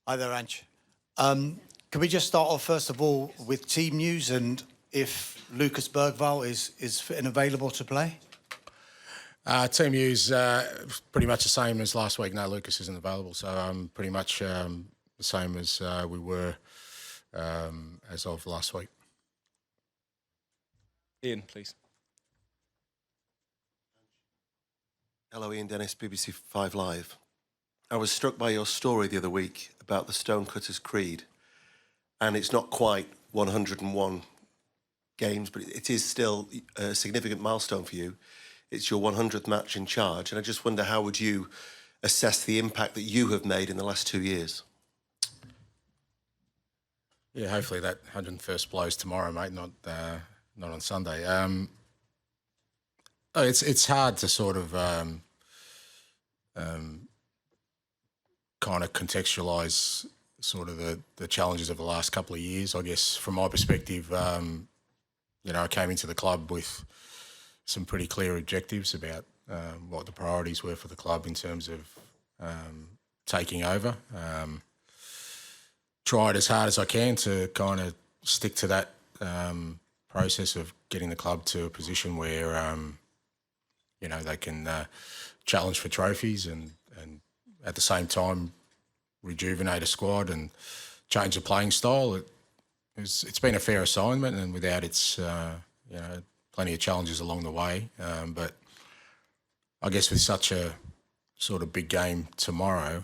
Hi there, Ange. Can we just start off, first of all, with team news and if Lucas Bergvall is fit and available to play? Team news, pretty much the same as last week. No, Lucas isn't available, so pretty much the same as we were as of last week. Ian, please. Hello, Ian Dennis, BBC 5 Live. I was struck by your story the other week about the Stonecutter's Creed, and it's not quite 101 games, but it is still a significant milestone for you. It's your 100th match in charge, and I just wonder, how would you assess the impact that you have made in the last 2 years? Yeah, hopefully that 101st blows tomorrow, mate, not on Sunday. It's hard to sort of kind of contextualise sort of the challenges of the last couple of years. I guess from my perspective, I came into the club with some pretty clear objectives about what the priorities were for the club in terms of taking over. Tried as hard as I can to kind of stick to that process of getting the club to a position where, they can challenge for trophies and at the same time rejuvenate a squad and change the playing style. It's been a fair assignment, and without its, plenty of challenges along the way. But I guess with such a sort of big game tomorrow,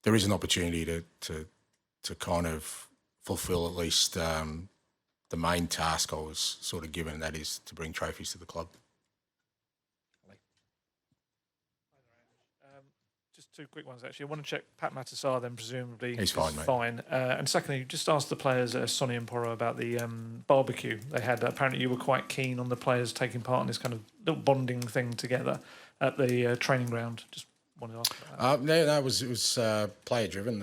there is an opportunity to kind of fulfil at least the main task I was sort of given, and that is to bring trophies to the club. Just two quick ones, actually. I want to check Pat Matasar, then presumably he's fine, mate. Fine. And secondly, just ask the players, Sonny and Porro, about the barbecue they had. Apparently you were quite keen on the players taking part in this kind of little bonding thing together at the training ground. Just wanted to ask about that. It was player-driven.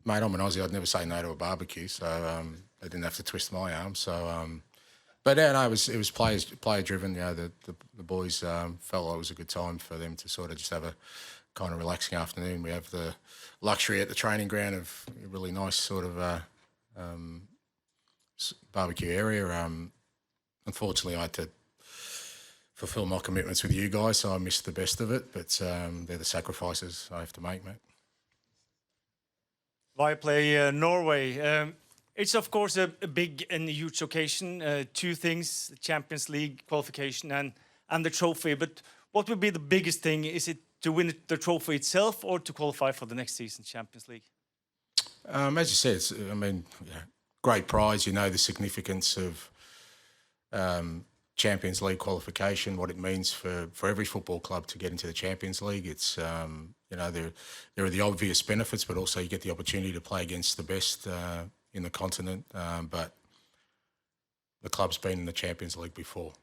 Mate, I'm an Aussie. I'd never say no to a barbecue, so they didn't have to twist my arm. So, but yeah, no, it was player-driven. The boys felt like it was a good time for them to sort of just have a kind of relaxing afternoon. We have the luxury at the training ground of a really nice sort of barbecue area. Unfortunately, I had to fulfil my commitments with you guys, so I missed the best of it. But they're the sacrifices I have to make, mate. Viaplay Norway. It's, of course, a big and huge occasion. Two things, the Champions League qualification and the trophy. But what would be the biggest thing? Is it to win the trophy itself or to qualify for the next season's Champions League? As you said, great prize. You know the significance of Champions League qualification, what it means for every football club to get into the Champions League. It's, there are the obvious benefits, but also you get the opportunity to play against the best in the continent. But the club's been in the Champions League before,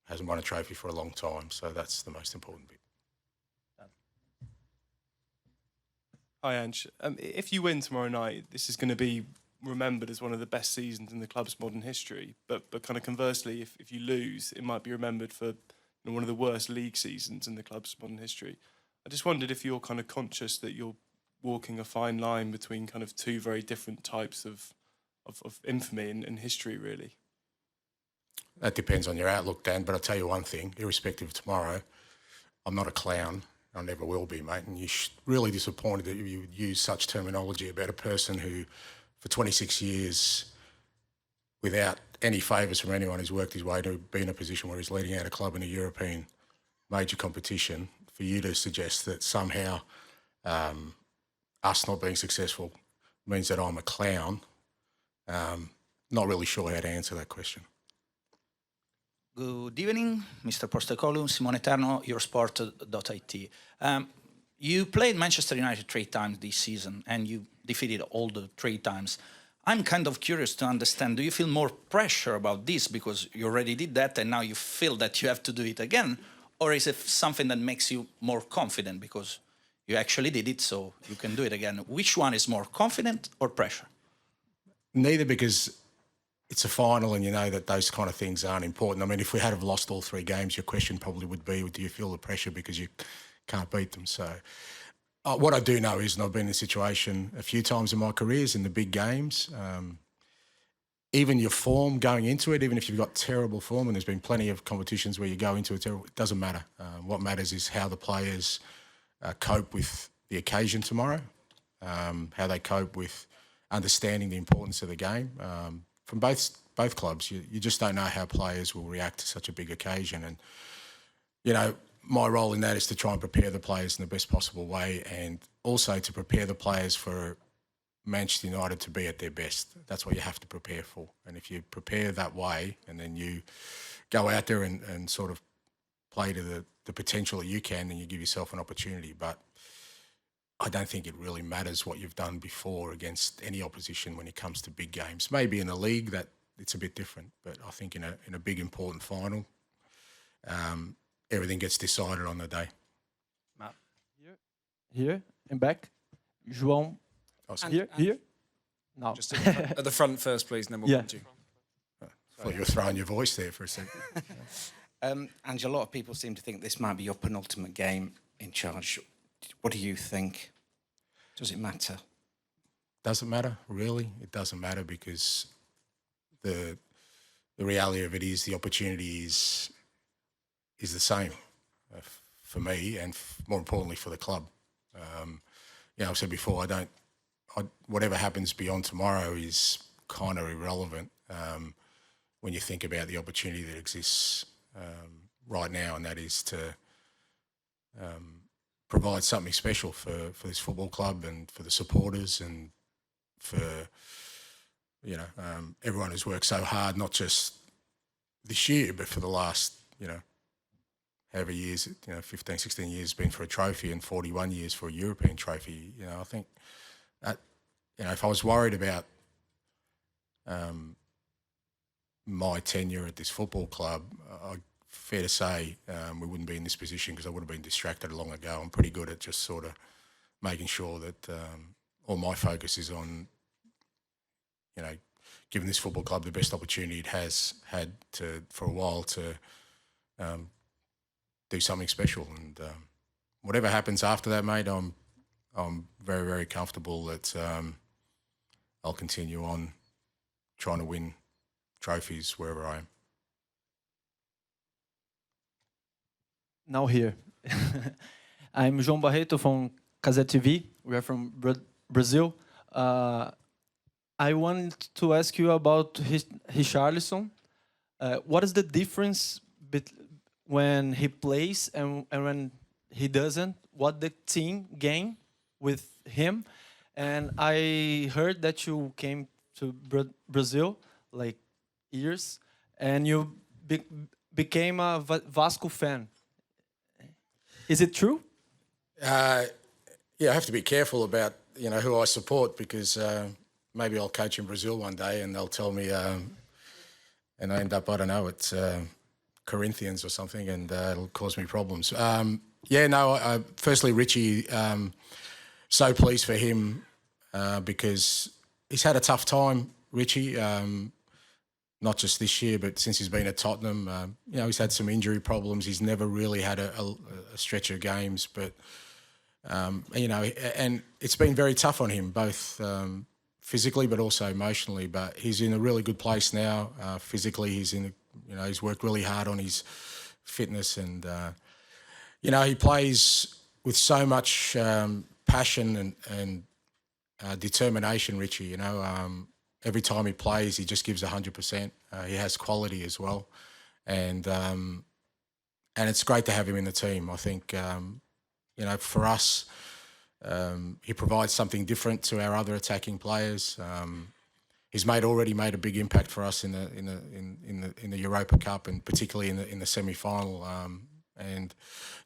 hasn't won a trophy for a long time, so that's the most important bit. Hi, Ange. If you win tomorrow night, this is going to be remembered as one of the best seasons in the club's modern history. But kind of conversely, if you lose, it might be remembered for one of the worst league seasons in the club's modern history. I just wondered if you're kind of conscious that you're walking a fine line between kind of two very different types of infamy and history, really. That depends on your outlook, Dan, but I'll tell you one thing, irrespective of tomorrow, I'm not a clown. I never will be, mate, and you're really disappointed that you would use such terminology about a person who, for 26 years, without any favours from anyone, has worked his way to be in a position where he's leading out a club in a European major competition. For you to suggest that somehow us not being successful means that I'm a clown, not really sure how to answer that question. Good evening, Mr. Postecoglou, Simone Eterno, Eurosport.it. You played Manchester United 3 times this season and you defeated all the 3 times. I'm kind of curious to understand, do you feel more pressure about this because you already did that and now you feel that you have to do it again? Or is it something that makes you more confident because you actually did it, so you can do it again? Which one is more, confident or pressure? Neither, because it's a final and you know that those kind of things aren't important. I mean, if we had have lost all 3 games, your question probably would be, do you feel the pressure because you can't beat them? So What I do know is, and I've been in this situation a few times in my careers in the big games, even your form going into it, even if you've got terrible form, and there's been plenty of competitions where you go into it doesn't matter. What matters is how the players cope with the occasion tomorrow, how they cope with understanding the importance of the game. From both clubs, you just don't know how players will react to such a big occasion. And, you know, my role in that is to try and prepare the players in the best possible way, and also to prepare the players for Manchester United to be at their best. That's what you have to prepare for. And if you prepare that way and then you go out there and sort of play to the potential that you can, then you give yourself an opportunity. But I don't think it really matters what you've done before against any opposition when it comes to big games. Maybe in a league that it's a bit different, but I think in a big important final, everything gets decided on the day. Matt. Here and back. João. Oh, Here. No. Just at the front first, please, and then we'll Yeah. come to you. I thought you were throwing your voice there for a second. Ange, a lot of people seem to think this might be your penultimate game in charge. What do you think? Does it matter? Doesn't matter, really. It doesn't matter, because the reality of it is the opportunity is the same for me, and more importantly for the club. I've said before, whatever happens beyond tomorrow is kind of irrelevant when you think about the opportunity that exists right now, and that is to provide something special for this football club and for the supporters and for everyone who's worked so hard, not just this year, but for the last, however years, 15, 16 years been for a trophy, and 41 years for a European trophy. I think that, if I was worried about my tenure at this football club, fair to say we wouldn't be in this position, because I would have been distracted long ago. I'm pretty good at just sort of making sure that all my focus is on, giving this football club the best opportunity it has had for a while to do something special. And whatever happens after that, mate, I'm very, very comfortable that I'll continue on trying to win trophies wherever I am. Now here. I'm João Barreto from Casé TV. We are from Brazil. I want to ask you about Richarlison. What is the difference when he plays and when he doesn't? What the team gain with him? And I heard that you came to Brazil like years, and you became a Vasco fan. Is it true? I have to be careful about who I support, because maybe I'll coach in Brazil one day and they'll tell me, and I end up, I don't know, it's Corinthians or something, and it'll cause me problems. Firstly, Richie, so pleased for him because he's had a tough time, Richie, not just this year, but since he's been at Tottenham. He's had some injury problems. He's never really had a stretch of games, but, and it's been very tough on him, both physically but also emotionally. But he's in a really good place now. Physically, he's he's worked really hard on his fitness, and, he plays with so much passion and determination, Richie. Every time he plays, he just gives 100%. He has quality as well, and it's great to have him in the team. I think for us, he provides something different to our other attacking players. He's already made a big impact for us in the Europa Cup, and particularly in the semi-final. And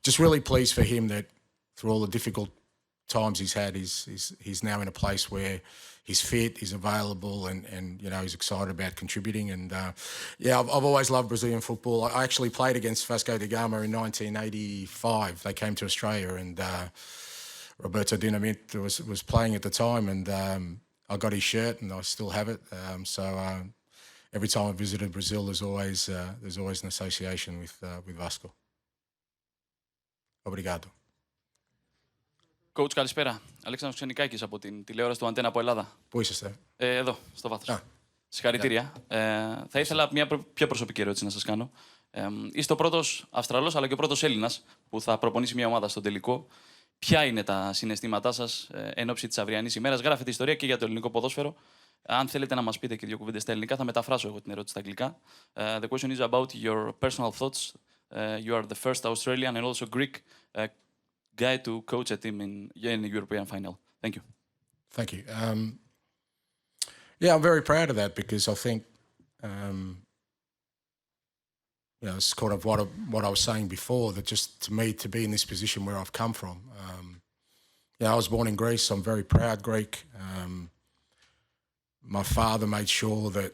just really pleased for him that through all the difficult times he's had, he's now in a place where he's fit, he's available, and he's excited about contributing. And I've always loved Brazilian football. I actually played against Vasco da Gama in 1985. They came to Australia, and Roberto Dinamite was playing at the time, and I got his shirt, and I still have it. Every time I visited Brazil, there's always an association with Vasco. Obrigado. Coach, καλησπέρα. Αλέξανδρος Ξενικάκης από την τηλεόραση του Αντένα από Ελλάδα. Πού είσαστε? Εδώ, στο βάθος. Α. Συγχαρητήρια. Θα ήθελα μια πιο προσωπική ερώτηση να σας κάνω. Είστε ο πρώτος Αυστραλός αλλά και ο πρώτος Έλληνας που θα προπονήσει μια ομάδα στο τελικό. Ποια είναι τα συναισθήματά σας εν ώψη της αυριανής ημέρας? Γράφετε ιστορία και για το ελληνικό ποδόσφαιρο. Αν θέλετε να μας πείτε και δύο κουβέντες στα ελληνικά, θα μεταφράσω εγώ την ερώτηση στα αγγλικά. The question is about your personal thoughts. You are the first Australian and also Greek guy to coach a team in the European final. Thank you. Thank you. Yeah, I'm very proud of that because I think, it's kind of what I was saying before, that just to me, to be in this position where I've come from. I was born in Greece. I'm very proud Greek. My father made sure that,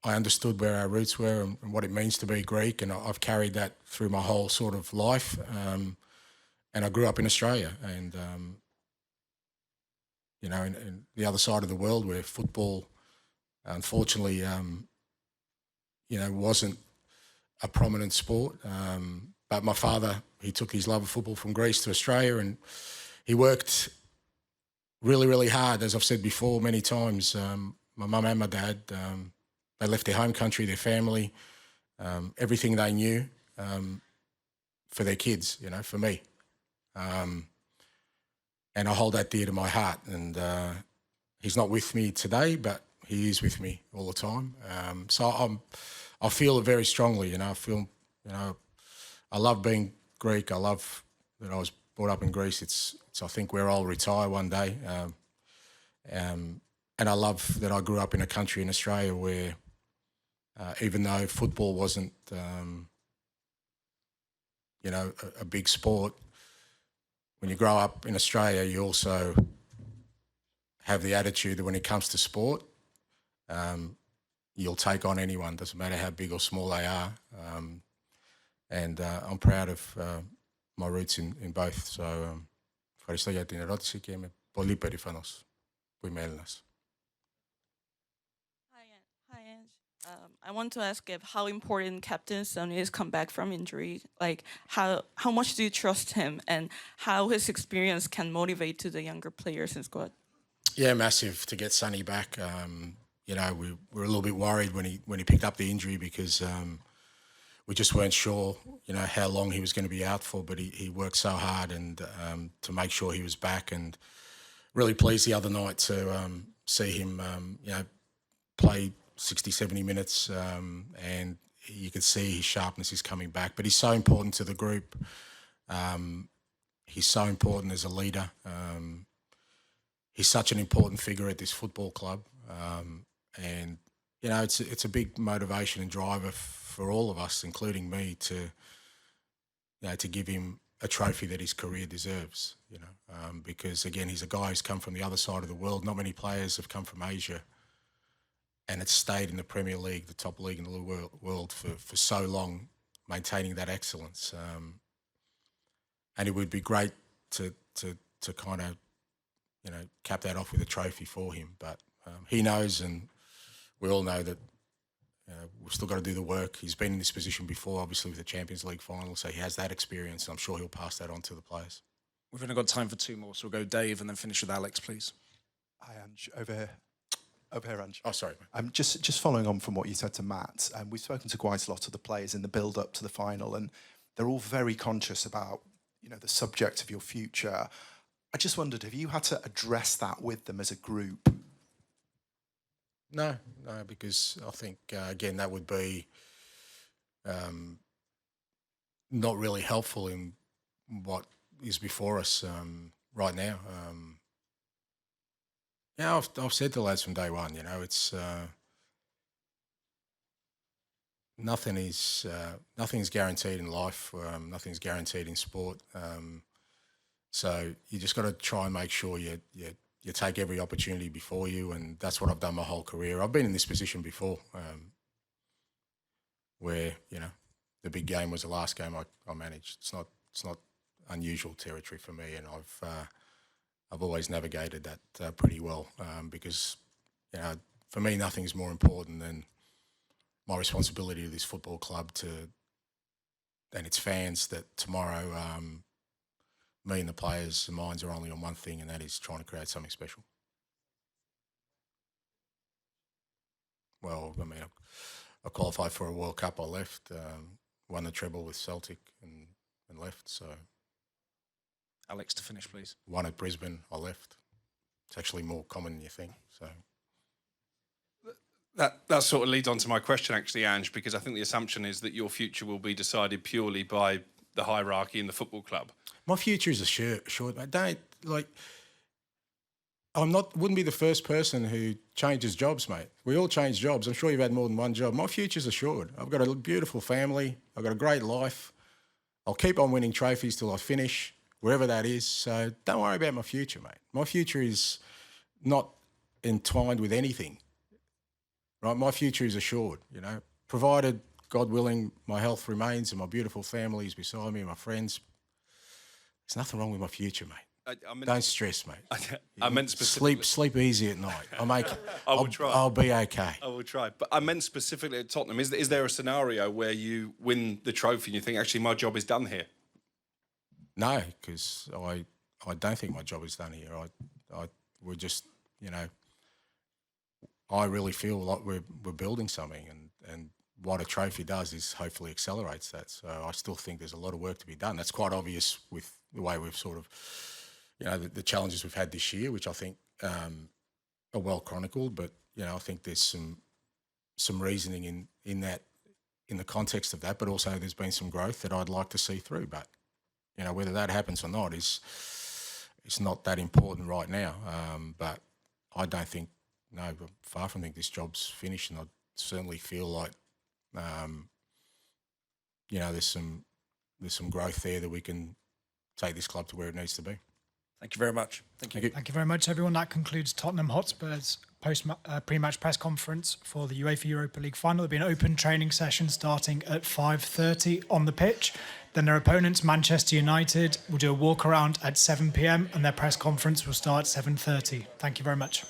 I understood where our roots were and what it means to be Greek, and I've carried that through my whole sort of life. And I grew up in Australia, and in the other side of the world where football, unfortunately, wasn't a prominent sport. But my father, he took his love of football from Greece to Australia, and he worked really, really hard. As I've said before many times, my mum and my dad, they left their home country, their family, everything they knew for their kids, for me. And I hold that dear to my heart. And he's not with me today, but he is with me all the time. So I feel it very strongly. I feel, I love being Greek. I love that I was brought up in Greece. It's I think where I'll retire one day. And I love that I grew up in a country in Australia where, even though football wasn't, a big sport, when you grow up in Australia, you also have the attitude that when it comes to sport, you'll take on anyone, doesn't matter how big or small they are. And I'm proud of my roots in both. So, ευχαριστώ για την ερώτηση και είμαι πολύ περήφανος που είμαι Έλληνας. Hi, Ange. I want to ask if how important Captain Sonny has come back from injury. Like, how much do you trust him, and how his experience can motivate to the younger players in squad? Yeah, massive to get Sonny back. We were a little bit worried when he picked up the injury because we just weren't sure, how long he was going to be out for. But he worked so hard and to make sure he was back, and really pleased the other night to see him, play 60, 70 minutes, and you could see his sharpness is coming back. But he's so important to the group. He's so important as a leader. He's such an important figure at this football club. And, it's a big motivation and driver for all of us, including me, to give him a trophy that his career deserves, because, again, he's a guy who's come from the other side of the world. Not many players have come from Asia, and it's stayed in the Premier League, the top league in the world for so long, maintaining that excellence. And it would be great to kind of, cap that off with a trophy for him. But he knows, and we all know that we've still got to do the work. He's been in this position before, obviously, with the Champions League final, so he has that experience, and I'm sure he'll pass that on to the players. We've only got time for two more, so we'll go Dave and then finish with Alex, please. Hi, Ange. Over here, Ange. Oh, sorry. Just following on from what you said to Matt, we've spoken to quite a lot of the players in the build-up to the final, and they're all very conscious about, the subject of your future. I just wondered, have you had to address that with them as a group? No, because I think, again, that would be not really helpful in what is before us right now. I've said to the lads from day one, it's nothing's guaranteed in life. Nothing's guaranteed in sport. So you just got to try and make sure you take every opportunity before you, and that's what I've done my whole career. I've been in this position before, where the big game was the last game I managed. It's not unusual territory for me, and I've always navigated that pretty well, because for me nothing's more important than my responsibility to this football club to its fans that tomorrow me and the players' minds are only on one thing, and that is trying to create something special. Well, I mean, I qualified for a World Cup. I left, won the treble with Celtic, and left. So, Alex, to finish, please. Won at Brisbane. I left. It's actually more common than you think. So. That sort of leads on to my question, actually, Ange, because I think the assumption is that your future will be decided purely by the hierarchy in the football club. My future is assured. I wouldn't be the first person who changes jobs, mate. We all change jobs. I'm sure you've had more than one job. My future's assured. I've got a beautiful family. I've got a great life. I'll keep on winning trophies till I finish, wherever that is. So don't worry about my future, mate. My future is not entwined with anything. Right, my future is assured, provided, God willing, my health remains and my beautiful family is beside me and my friends. There's nothing wrong with my future, mate. Don't stress, mate. I meant specifically... Sleep easy at night. I will try. I'll be okay. I will try. But I meant specifically at Tottenham. Is there a scenario where you win the trophy and you think, actually, my job is done here? No, because I don't think my job is done here. We're just, I really feel like we're building something, and what a trophy does is hopefully accelerates that. So I still think there's a lot of work to be done. That's quite obvious with the way we've sort of, the challenges we've had this year, which I think are well chronicled. But I think there's some reasoning in that, in the context of that. But also there's been some growth that I'd like to see through. But whether that happens or not it's not that important right now. But I don't think. No, but far from think this job's finished, and I certainly feel like, there's some growth there that we can take this club to where it needs to be. Thank you very much. Thank you. Thank you very much, everyone. That concludes Tottenham Hotspur's pre-match press conference for the UEFA Europa League final. There'll be an open training session starting at 5:30 on the pitch. Then their opponents, Manchester United, will do a walk around at 7 p.m. and their press conference will start at 7:30. Thank you very much.